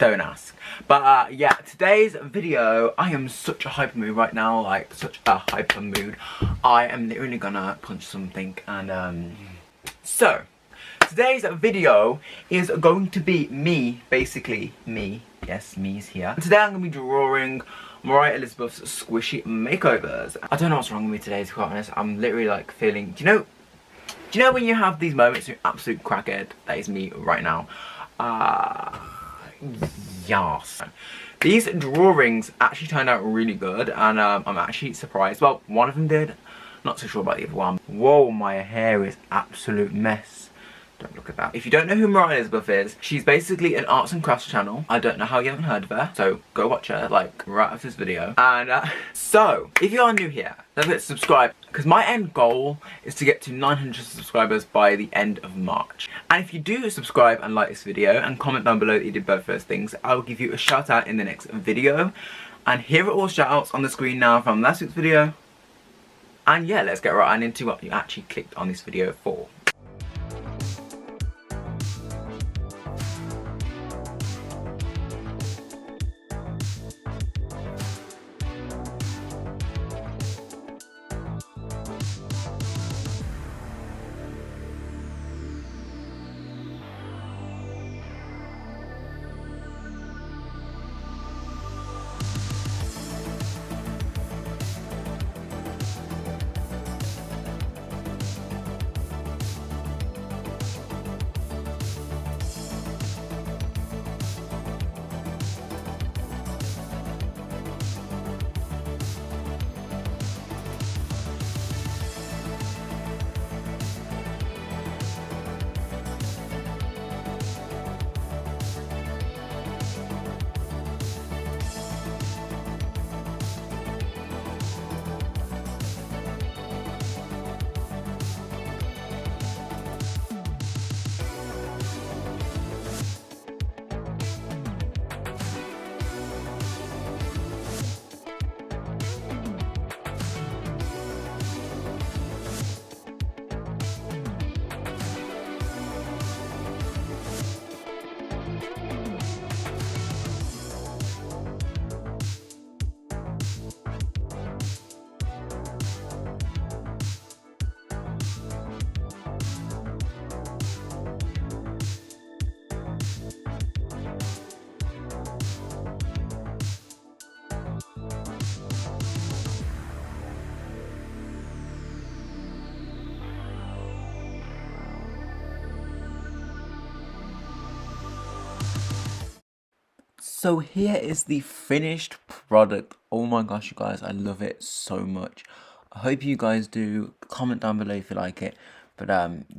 Don't ask. But yeah, today's video, I am such a hyper mood right now, like such a hyper mood. I am literally gonna punch something, and so today's video is going to be me, basically me. Yes, me's here. Today I'm gonna be drawing Moriah Elizabeths squishy makeovers. I don't know what's wrong with me today, to be quite honest. I'm literally like feeling, do you know when you have these moments you're absolute crackhead? That is me right now. Yes. These drawings actually turned out really good, and I'm actually surprised. Well, one of them did. Not so sure about the other one. Whoa, my hair is absolute mess. Don't look at that. If you don't know who Moriah Elizabeth is, she's basically an arts and crafts channel. I don't know how you haven't heard of her, so go watch her, like, right after this video. And so, if you are new here, don't forget to subscribe, because my end goal is to get to 900 subscribers by the end of March. And if you do subscribe and like this video, and comment down below that you did both those things, I will give you a shout out in the next video. And here are all shout outs on the screen now from last week's video. And yeah, let's get right on into what you actually clicked on this video for. So here is the finished product. Oh my gosh, you guys, I love it so much. I hope you guys do. Comment down below if you like it. But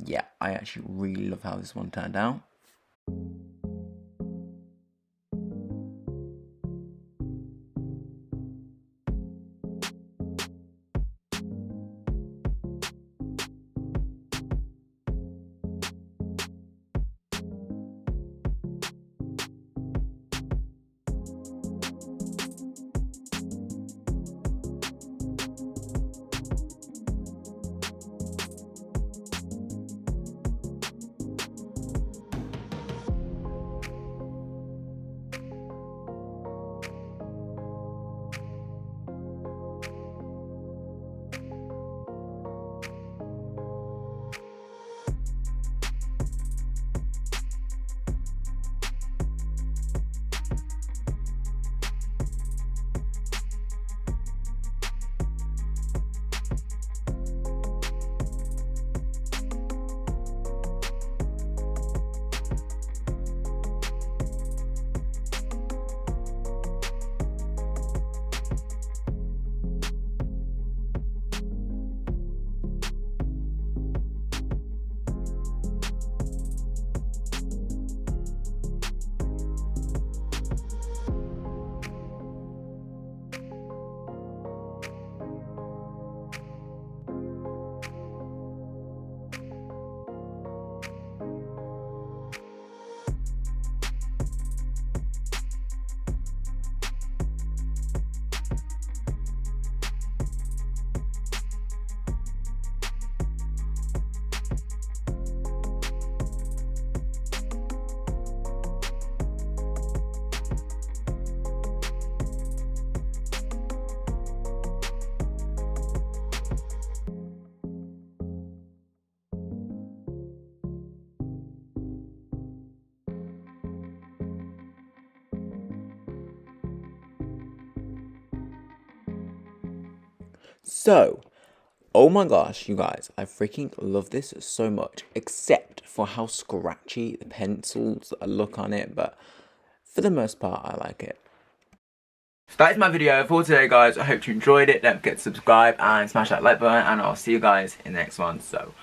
yeah, I actually really love how this one turned out. So, oh my gosh, you guys, I freaking love this so much, except for how scratchy the pencils look on it, but for the most part, I like it. So that is my video for today, guys. I hope you enjoyed it. Don't forget to subscribe and smash that like button, and I'll see you guys in the next one. So,